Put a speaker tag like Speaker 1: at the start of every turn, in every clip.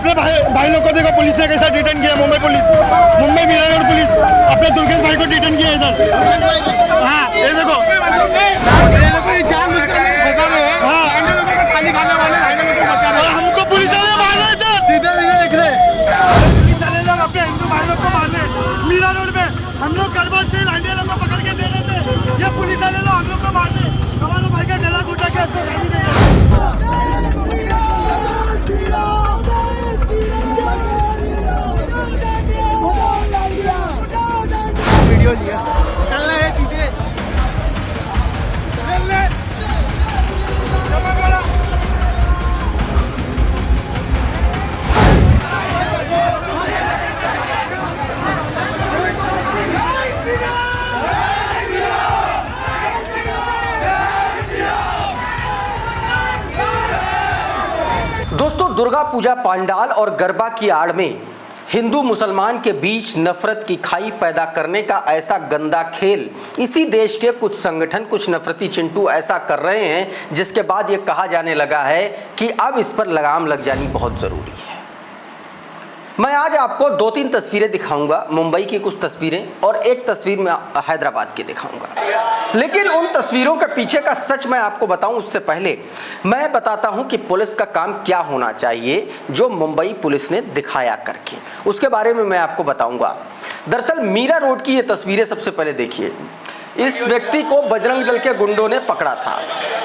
Speaker 1: अपने भाई लोग को देखो पुलिस ने कैसा डिटेन किया। Mumbai police, Mumbai Mira road police अपने दुर्गेश भाई को डिटेन किया इधर। हाँ ये देखो, हमको पुलिस वाले मार रहे थे, पुलिस वाले लोग अपने हिंदू भाई लोग को मार रहे। मीरा रोड में हम लोग गरबा से लांडिया लोग को पकड़ के दे रहे थे, ये पुलिस वाले लोग हम लोग को मार रहे। हमारे भाई का गला घुटा के उसको गाली दे रहे। वीडियो लिया चल रहे हैं चीजें
Speaker 2: दोस्तों, दुर्गा पूजा पंडाल और गरबा की आड़ में हिंदू मुसलमान के बीच नफरत की खाई पैदा करने का ऐसा गंदा खेल इसी देश के कुछ संगठन, कुछ नफरती चिंटू ऐसा कर रहे हैं, जिसके बाद ये कहा जाने लगा है कि अब इस पर लगाम लग जानी बहुत जरूरी है। मैं आज आपको 2-3 तस्वीरें दिखाऊंगा, मुंबई की कुछ तस्वीरें और एक तस्वीर मैं हैदराबाद की दिखाऊंगा। लेकिन उन तस्वीरों के पीछे का सच मैं आपको बताऊं उससे पहले मैं बताता हूं कि पुलिस का काम क्या होना चाहिए, जो मुंबई पुलिस ने दिखाया करके उसके बारे में मैं आपको बताऊंगा। दरअसल मीरा रोड की ये तस्वीरें सबसे पहले देखिए। इस व्यक्ति को बजरंग दल के गुंडों ने पकड़ा था।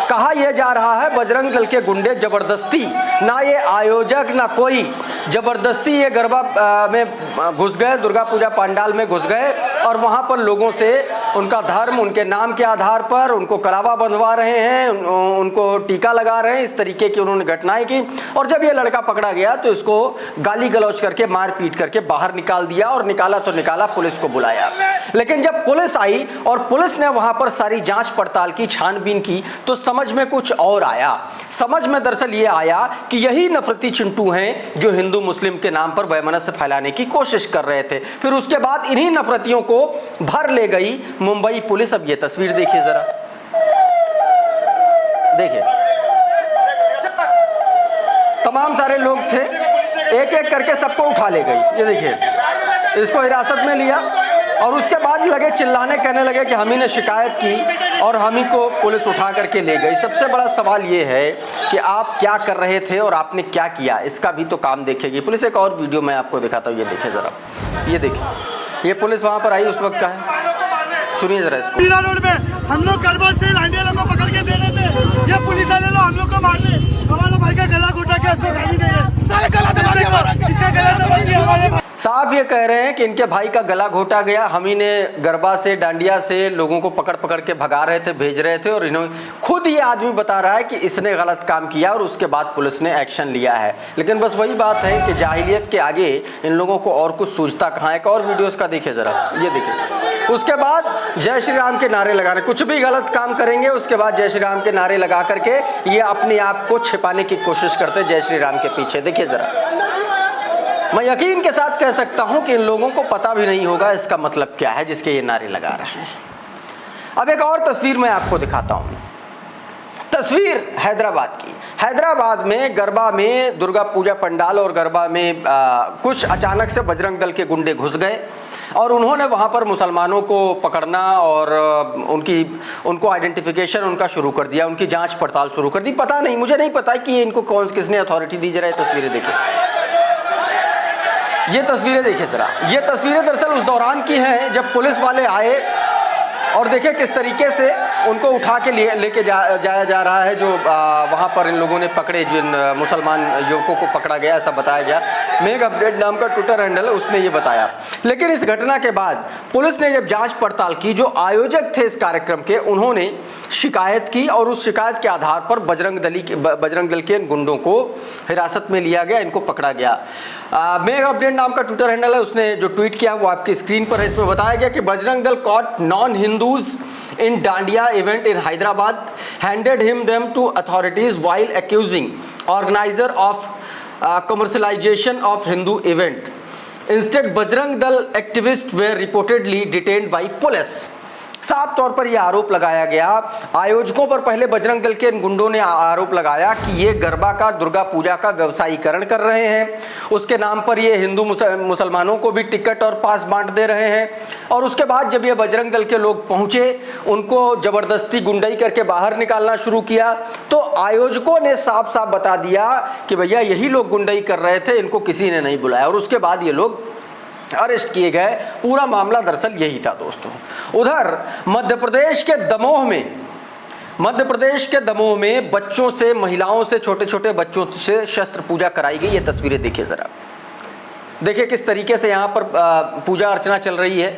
Speaker 2: कहा यह जा रहा है बजरंग दल के गुंडे जबरदस्ती, ना ये आयोजक ना कोई, जबरदस्ती ये गरबा में घुस गए, दुर्गा पूजा पंडाल में घुस गए और वहां पर लोगों से उनका धर्म, उनके नाम के आधार पर उनको कलावा बंधवा रहे हैं, उनको टीका लगा रहे हैं। इस तरीके की उन्होंने घटनाएं की और जब ये लड़का पकड़ा गया तो इसको गाली गलौज करके, मार पीट करके बाहर निकाल दिया और निकाला तो निकाला, पुलिस को बुलाया। लेकिन जब पुलिस आई और पुलिस ने वहां पर सारी जांच पड़ताल की, छानबीन की, तो समझ में कुछ और आया। समझ में दरअसल ये आया कि यही नफरती चिंटू हैं जो हिंदू मुस्लिम के नाम पर वैमनस्य फैलाने की कोशिश कर रहे थे। फिर उसके बाद इन्हीं नफरतियों को भर ले गई मुंबई पुलिस। अब ये तस्वीर देखिए जरा, देखिए तमाम सारे लोग थे, एक एक करके सबको उठा ले गई। ये देखिए, इसको हिरासत में लिया और उसके बाद लगे चिल्लाने, कहने लगे कि हम ही ने शिकायत की और हम ही को पुलिस उठा करके ले गई। सबसे बड़ा सवाल ये है कि आप क्या कर रहे थे और आपने क्या किया, इसका भी तो काम देखेगी पुलिस। एक और वीडियो मैं आपको दिखाता हूँ, ये देखिए जरा, ये देखिए, ये पुलिस वहाँ पर आई उस वक्त का है, सुनिए जरा इसको।
Speaker 1: मीरा रोड में हम लोग गरबा से लांडिया लोग को पकड़ के दे रहे थे, ये पुलिस वाले लोग हम लोग को मार रहे। हमारे भाई का गला घुटा के उसको गाली दे रहे। इसका गला दबा दिया हमारे।
Speaker 2: साहब ये कह रहे हैं कि इनके भाई का गला घोटा गया, हम ही ने गरबा से, डांडिया से लोगों को पकड़ पकड़ के भगा रहे थे, भेज रहे थे और इन्होंने खुद ये आदमी बता रहा है कि इसने गलत काम किया और उसके बाद पुलिस ने एक्शन लिया है। लेकिन बस वही बात है कि जाहिलियत के आगे इन लोगों को और कुछ सूझता कहाँ है। एक और वीडियोस का देखिए जरा, ये देखिए। उसके बाद जय श्री राम के नारे लगाने, कुछ भी गलत काम करेंगे उसके बाद जय श्री राम के नारे लगा करके ये अपने आप को छिपाने की कोशिश करते जय श्री राम के पीछे। देखिए जरा, मैं यकीन के साथ कह सकता हूं कि इन लोगों को पता भी नहीं होगा इसका मतलब क्या है जिसके ये नारे लगा रहे हैं। अब एक और तस्वीर मैं आपको दिखाता हूं, तस्वीर हैदराबाद की। हैदराबाद में गरबा में, दुर्गा पूजा पंडाल और गरबा में कुछ अचानक से बजरंग दल के गुंडे घुस गए और उन्होंने वहाँ पर मुसलमानों को पकड़ना और उनको आइडेंटिफिकेशन उनका शुरू कर दिया, उनकी जांच पड़ताल शुरू कर दी। पता नहीं, मुझे नहीं पता कि इनको किसने अथॉरिटी दी। जरा ये तस्वीरें देखिए, ये तस्वीरें देखिए जरा, ये तस्वीरें दरअसल उस दौरान की हैं जब पुलिस वाले आए और देखिए किस तरीके से उनको उठा के लेके जाया जा रहा है। जो वहाँ पर इन लोगों ने पकड़े, जिन मुसलमान युवकों को पकड़ा गया, ऐसा बताया गया। मेघ अपडेट नाम का ट्विटर हैंडल है, उसने ये बताया। लेकिन इस घटना के बाद पुलिस ने जब जांच पड़ताल की, जो आयोजक थे इस कार्यक्रम के, उन्होंने शिकायत की और उस शिकायत के आधार पर बजरंग दल के गुंडों को हिरासत में लिया गया, इनको पकड़ा गया। मेघ अपडेट नाम का ट्विटर हैंडल है, उसने जो ट्वीट किया वो आपकी स्क्रीन पर है। इसमें बताया गया कि Bajrang Dal caught non Hindus in Dandiya event in Hyderabad, handed them to authorities while accusing organizer of commercialization of Hindu event. Instead, Bajrang Dal activists were reportedly detained by police. साफ तौर पर यह आरोप लगाया गया आयोजकों पर। पहले बजरंग दल के इन गुंडों ने आरोप लगाया कि ये गरबा का, दुर्गा पूजा का व्यवसायीकरण कर रहे हैं। उसके नाम पर ये हिंदू मुसलमानों को भी टिकट और पास बांट दे रहे हैं। और उसके बाद जब ये बजरंग दल के लोग पहुंचे, उनको जबरदस्ती गुंडाई करके बाहर निकालना शुरू किया, तो आयोजकों ने साफ साफ बता दिया कि भैया यही लोग गुंडाई कर रहे थे, इनको किसी ने नहीं बुलाया। और उसके बाद ये लोग अरेस्ट किए गए। पूरा मामला दरअसल यही था दोस्तों। उधर मध्य प्रदेश के दमोह में बच्चों से, महिलाओं से, छोटे छोटे बच्चों से शस्त्र पूजा कराई गई। ये तस्वीरें देखिए जरा, देखिए किस तरीके से यहाँ पर पूजा अर्चना चल रही है,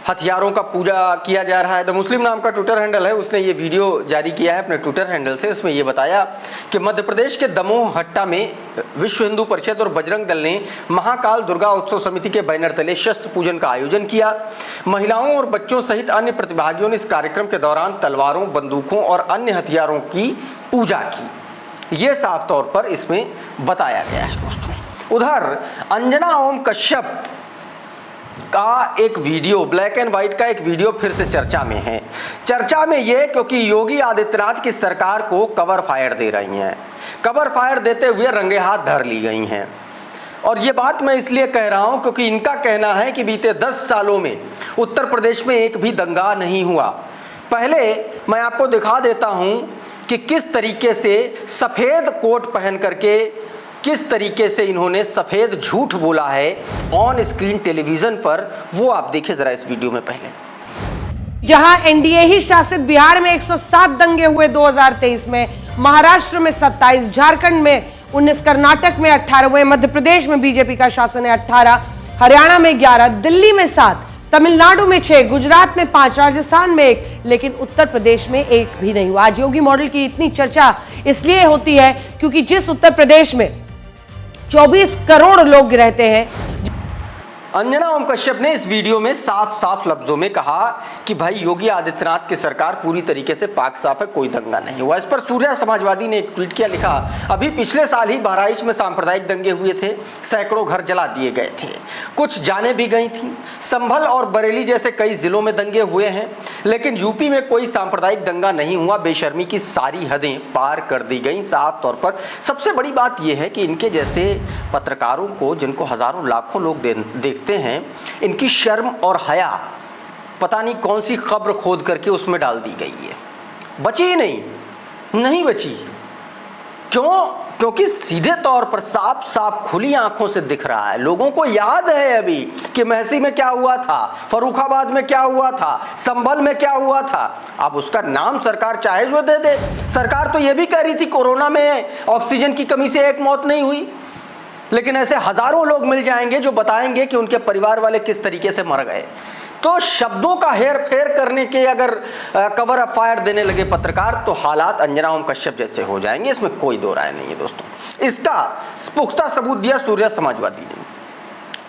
Speaker 2: हथियारों का पूजा किया जा रहा है। द मुस्लिम नाम का ट्विटर हैंडल है, उसने ये वीडियो जारी किया है अपने ट्विटर हैंडल से। इसमें ये बताया कि मध्य प्रदेश के दमोह हट्टा में विश्व हिंदू परिषद और बजरंग दल ने महाकाल दुर्गा उत्सव समिति के बैनर तले शस्त्र पूजन का आयोजन किया। महिलाओं और बच्चों सहित अन्य प्रतिभागियों ने इस कार्यक्रम के दौरान तलवारों, बंदूकों और अन्य हथियारों की पूजा की। ये साफ तौर पर इसमें बताया गया है दोस्तों। उधर अंजना ओम कश्यप का एक वीडियो, ब्लैक एंड व्हाइट का एक वीडियो फिर से चर्चा में है। चर्चा में ये क्योंकि योगी आदित्यनाथ की सरकार को कवर फायर दे रही हैं, कवर फायर देते हुए रंगे हाथ धर ली गई हैं। और ये बात मैं इसलिए कह रहा हूं क्योंकि इनका कहना है कि बीते 10 सालों में उत्तर प्रदेश में एक भी दंगा नहीं हुआ। पहले मैं आपको दिखा देता हूं कि किस तरीके से सफ़ेद कोट पहन करके, किस तरीके से इन्होंने सफेद झूठ बोला है ऑन स्क्रीन टेलीविजन पर। वो आप देखिए जरा इस वीडियो में। पहले
Speaker 3: जहां एनडीए ही शासित बिहार में 107 दंगे हुए 2023 में, महाराष्ट्र में 27, झारखंड में 19, कर्नाटक में 18 हुए, मध्य प्रदेश में बीजेपी का शासन है 18, हरियाणा में 11, दिल्ली में 7, तमिलनाडु में 6, गुजरात में 5, राजस्थान में 1, लेकिन उत्तर प्रदेश में एक भी नहीं हुआ। आज योगी मॉडल की इतनी चर्चा इसलिए होती है क्योंकि जिस उत्तर प्रदेश में 24 करोड़ लोग रहते हैं।
Speaker 2: अंजना ओम कश्यप ने इस वीडियो में साफ साफ लफ्जों में कहा कि भाई योगी आदित्यनाथ की सरकार पूरी तरीके से पाक साफ है, कोई दंगा नहीं हुआ। इस पर सूर्या समाजवादी ने एक ट्वीट किया, लिखा अभी पिछले साल ही बहराइच में सांप्रदायिक दंगे हुए थे, सैकड़ों घर जला दिए गए थे, कुछ जानें भी गई थी। संभल और बरेली जैसे कई जिलों में दंगे हुए हैं, लेकिन यूपी में कोई सांप्रदायिक दंगा नहीं हुआ। बेशर्मी की सारी हदें पार कर दी गई। साफ तौर पर सबसे बड़ी बात यह है कि इनके जैसे पत्रकारों को, जिनको हजारों लाखों लोग देखते हैं, इनकी शर्म और हया पता नहीं कौन सी कब्र खोद करके उसमें डाल दी गई है। बची ही नहीं बची। क्यों? क्योंकि सीधे तौर पर साफ साफ खुली आंखों से दिख रहा है। लोगों को याद है अभी कि महसी में क्या हुआ था, फर्रुखाबाद में क्या हुआ था, संभल में क्या हुआ था। अब उसका नाम सरकार चाहे जो दे दे। सरकार तो यह भी कह रही थी कोरोना में ऑक्सीजन की कमी से एक मौत नहीं हुई, लेकिन ऐसे हजारों लोग मिल जाएंगे जो बताएंगे कि उनके परिवार वाले किस तरीके से मर गए। तो शब्दों का हेर फेर करने के अगर कवर फायर देने लगे पत्रकार, तो हालात अंजना ओम कश्यप जैसे हो जाएंगे, इसमें कोई दो राय नहीं है दोस्तों। इसका पुख्ता सबूत दिया सूर्या समाजवादी ने।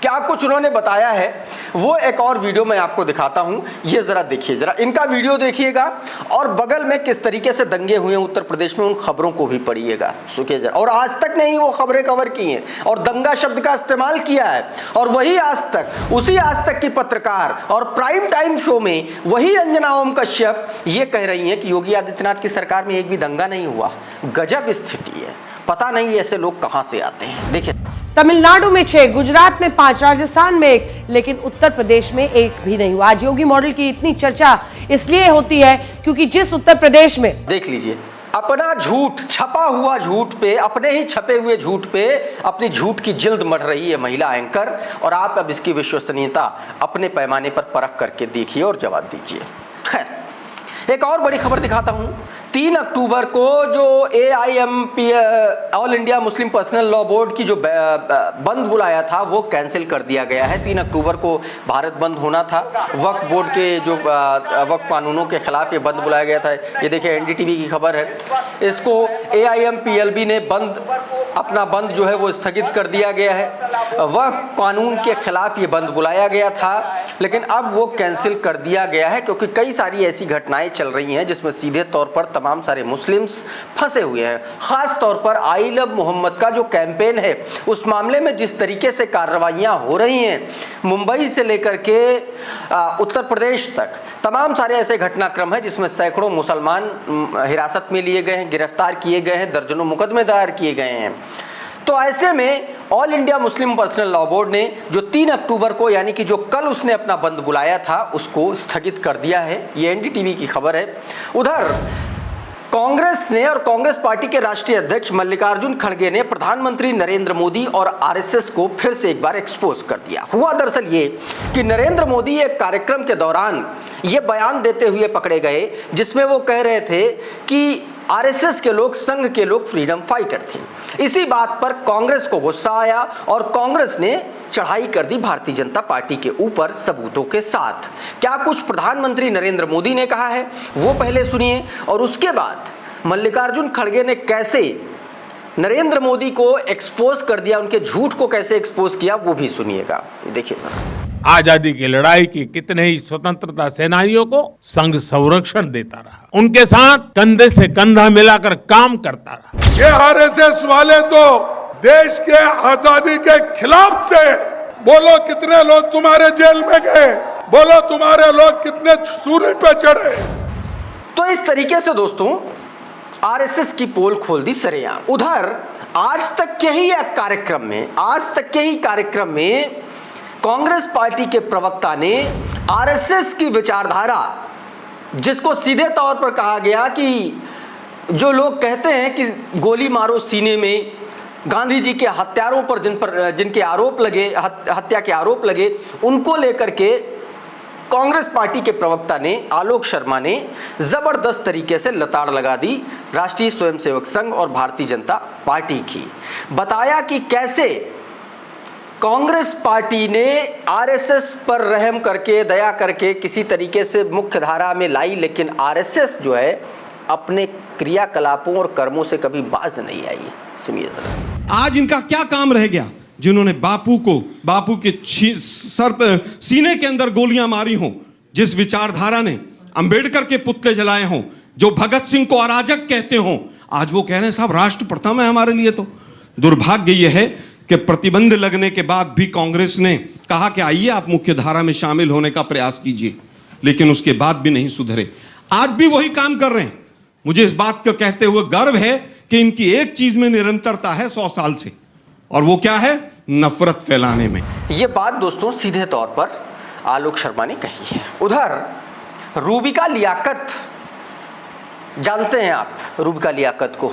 Speaker 2: क्या कुछ उन्होंने बताया है वो एक और वीडियो मैं आपको दिखाता हूं। ये जरा देखिए, जरा इनका वीडियो देखिएगा और बगल में किस तरीके से दंगे हुए हैं उत्तर प्रदेश में उन खबरों को भी पढ़िएगा, सुनिए जरा। और आज तक नहीं वो खबरें कवर की हैं और दंगा शब्द का इस्तेमाल किया है, और वही आज तक, उसी आज तक की पत्रकार और प्राइम टाइम शो में वही अंजना ओम कश्यप ये कह रही हैं कि योगी आदित्यनाथ की सरकार में एक भी दंगा नहीं हुआ। गजब स्थिति है, पता नहीं ऐसे लोग कहां से आते हैं। देखिए,
Speaker 3: तमिलनाडु में 6, गुजरात में 5, राजस्थान में 1, लेकिन उत्तर प्रदेश में एक भी नहीं हुआ। आज योगी मॉडल की इतनी चर्चा इसलिए होती है क्योंकि जिस उत्तर प्रदेश में,
Speaker 2: देख लीजिए, अपना झूठ, छपा हुआ झूठ पे, अपने ही छपे हुए झूठ पे अपनी झूठ की जिल्द मढ़ रही है महिला एंकर, और आप अब इसकी विश्वसनीयता अपने पैमाने पर परख करके देखिए और जवाब दीजिए। खैर, एक और बड़ी खबर दिखाता हूं। 3 अक्टूबर को जो AIMP all India Muslim personal law board की जो बंद बुलाया था वो कैंसिल कर दिया गया है। 3 अक्टूबर को भारत बंद होना था। वक्फ बोर्ड के जो वक्फ कानूनों के खिलाफ ये बंद बुलाया गया था। ये देखिए NDTV की खबर है। इसको AIMPLB ने अपना बंद जो है वो स्थगित कर दिया गया है। वक्फ कानून के खिलाफ ये बंद बुलाया गया था, लेकिन अब वो कैंसिल कर दिया गया है क्योंकि कई सारी ऐसी घटनाएं चल रही हैं जिसमें सीधे तौर पर तमाम सारे मुस्लिम्स फंसे हुए हैं। खास तौर पर आई लव मोहम्मद का जो कैंपेन है उस मामले में जिस तरीके से कार्रवाइयां हो रही हैं, मुंबई से लेकर के उत्तर प्रदेश तक तमाम सारे ऐसे घटनाक्रम हैं जिसमें सैकड़ों मुसलमान हिरासत में लिए गए हैं, गिरफ्तार किए गए हैं, दर्जनों मुकदमे दायर किए गए हैं। तो ऐसे में all India Muslim personal law board ने जो 3 अक्टूबर को यानी कि जो कल उसने अपना बंद बुलाया था उसको स्थगित कर दिया है। ये एनडीटीवी की खबर है। उधर कांग्रेस ने और कांग्रेस पार्टी के राष्ट्रीय अध्यक्ष मल्लिकार्जुन खड़गे ने प्रधानमंत्री नरेंद्र मोदी और आरएसएस को फिर से एक बार एक्सपोज कर दिया। हुआ दरअसल ये कि नरेंद्र मोदी एक कार्यक्रम के दौरान ये बयान देते हुए पकड़े गए जिसमें वो कह रहे थे कि आरएसएस के लोग, संघ के लोग फ्रीडम फाइटर थे। इसी बात पर कांग्रेस को गुस्सा आया और कांग्रेस ने चढ़ाई कर दी भारतीय जनता पार्टी के ऊपर सबूतों के साथ। क्या कुछ प्रधानमंत्री नरेंद्र मोदी ने कहा है वो पहले सुनिए, और उसके बाद मल्लिकार्जुन खड़गे ने कैसे नरेंद्र मोदी को एक्सपोज कर दिया, उनके झूठ को कैसे एक्सपोज किया वो भी सुनिएगा। देखिए सर,
Speaker 4: आजादी की लड़ाई की कितने ही स्वतंत्रता सेनानियों को संघ संरक्षण देता रहा, उनके साथ कंधे से कंधा मिलाकर काम करता रहा।
Speaker 5: ये आरएसएस वाले तो देश के आजादी के खिलाफ थे। बोलो कितने लोग तुम्हारे जेल में गए, बोलो तुम्हारे लोग कितने सूरज पे चढ़े।
Speaker 2: तो इस तरीके से दोस्तों आरएसएस की पोल खोल दी सरेआम। उधर आज तक के ही कार्यक्रम में कांग्रेस पार्टी के प्रवक्ता ने आरएसएस की विचारधारा, जिसको सीधे तौर पर कहा गया कि जो लोग कहते हैं कि गोली मारो सीने में, गांधी जी के हत्यारों पर जिनके आरोप लगे, हत्या के आरोप लगे, उनको लेकर के कांग्रेस पार्टी के प्रवक्ता ने आलोक शर्मा ने जबरदस्त तरीके से लताड़ लगा दी राष्ट्रीय स्वयंसेवक संघ और भारतीय जनता पार्टी की। बताया कि कैसे कांग्रेस पार्टी ने आरएसएस पर रहम करके, दया करके किसी तरीके से मुख्य धारा में लाई, लेकिन आरएसएस जो है अपने क्रियाकलापों और कर्मों से कभी बाज नहीं आई। सुनिए जरा।
Speaker 6: आज इनका क्या काम रह गया, जिन्होंने बापू के सर पर, सीने के अंदर गोलियां मारी हों, जिस विचारधारा ने अंबेडकर के पुतले जलाए हों, जो भगत सिंह को अराजक कहते हों, आज वो कह रहे हैं साहब राष्ट्र प्रथम है हमारे लिए। तो दुर्भाग्य यह है कि प्रतिबंध लगने के बाद भी कांग्रेस ने कहा कि आइए आप मुख्य धारा में शामिल होने का प्रयास कीजिए, लेकिन उसके बाद भी नहीं सुधरे। आज भी वही काम कर रहे हैं। मुझे इस बात को कहते हुए गर्व है कि इनकी एक चीज में निरंतरता है 100 साल से, और वो क्या है? नफरत फैलाने में।
Speaker 2: ये बात दोस्तों सीधे तौर पर आलोक शर्मा ने कही है। उधर रूबिका लियाकत, जानते हैं आप रूबिका लियाकत को?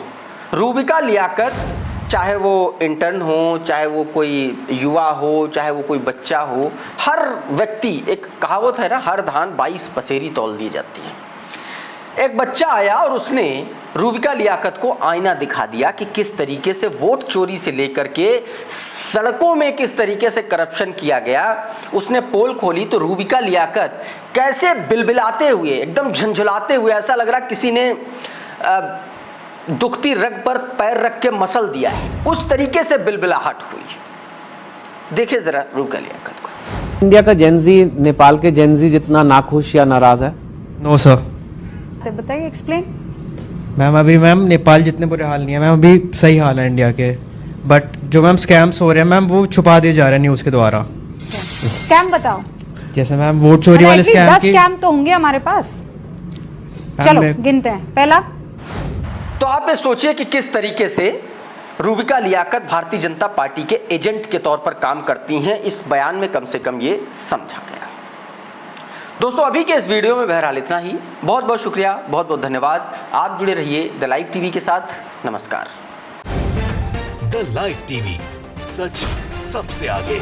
Speaker 2: रूबिका लियाकत चाहे वो इंटर्न हो, चाहे वो कोई युवा हो, चाहे वो कोई बच्चा हो, हर व्यक्ति, एक कहावत है ना, हर धान 22 पसेरी तौल दी जाती है। एक बच्चा आया और उसने रूबिका लियाकत को आईना दिखा दिया कि किस तरीके से वोट चोरी से लेकर के सड़कों में किस तरीके से करप्शन किया गया। उसने पोल खोली तो रूबिका लियाकत कैसे बिलबिलाते हुए, एकदम झंझलाते हुए, ऐसा लग रहा किसी ने दुखती रग पर पैर रख के मसल दिया है, उस तरीके से बिलबिलाहट हुई। देखिए जरा रूबिका लियाकत को।
Speaker 7: इंडिया का जेनजी नेपाल के जेनजी जितना नाखुश या नाराज है?
Speaker 8: No sir.
Speaker 9: बताइए, एक्सप्लेन।
Speaker 8: मैम अभी नेपाल जितने बुरे हाल नहीं है मैम, अभी सही हाल है इंडिया के, बट जो मैम स्कैम्स हो रहे हैं मैम वो छुपा दिए जा रहे हैं न्यूज़ के द्वारा।
Speaker 9: स्कैम बताओ।
Speaker 8: जैसे मैम वोट चोरी वाले स्कैम
Speaker 9: 10 स्कैम तो होंगे हमारे पास, चलो गिनते हैं। पहला
Speaker 2: तो आप ये सोचिए कि किस तरीके से रूबिका लियाकत भारतीय जनता पार्टी के एजेंट के तौर पर काम करती हैं। इस बयान में कम से कम ये समझा गया। दोस्तों अभी के इस वीडियो में बहरहाल इतना ही। बहुत बहुत शुक्रिया, बहुत बहुत धन्यवाद। आप जुड़े रहिए द लाइव टीवी के साथ। नमस्कार।
Speaker 10: द लाइव टीवी, सच सबसे आगे।